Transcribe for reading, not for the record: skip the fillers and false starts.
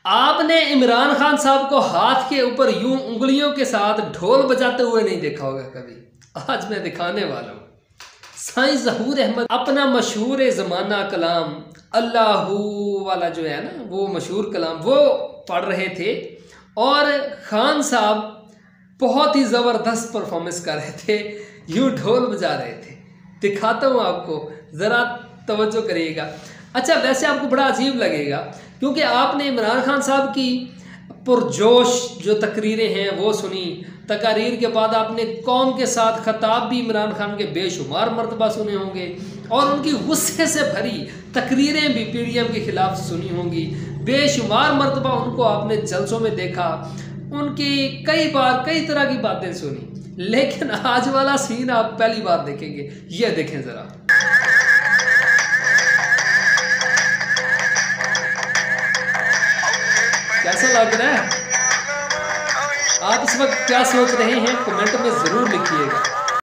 आपने इमरान खान साहब को हाथ के ऊपर यूं उंगलियों के साथ ढोल बजाते हुए नहीं देखा होगा कभी। आज मैं दिखाने वाला हूँ। साईं ज़हूर अहमद अपना मशहूर ज़माना कलाम अल्लाहू वाला जो है ना, वो मशहूर कलाम वो पढ़ रहे थे और खान साहब बहुत ही ज़बरदस्त परफॉर्मेंस कर रहे थे, यूं ढोल बजा रहे थे। दिखाता हूँ आपको, ज़रा तवज्जो करिएगा। अच्छा, वैसे आपको बड़ा अजीब लगेगा क्योंकि आपने इमरान खान साहब की पुरजोश जो तकरीरें हैं वो सुनी। तकारीर के बाद आपने कौम के साथ खताब भी इमरान खान के बेशुमार मरतबा सुने होंगे और उनकी गुस्से से भरी तकरीरें भी पीडीएम के ख़िलाफ़ सुनी होंगी। बेशुमार मरतबा उनको आपने जलसों में देखा, उनकी कई बार कई तरह की बातें सुनी। लेकिन आज वाला सीन आप पहली बार देखेंगे। ये देखें ज़रा। कैसा लग रहा है? आप इस वक्त क्या सोच रहे हैं कमेंट में ज़रूर लिखिएगा।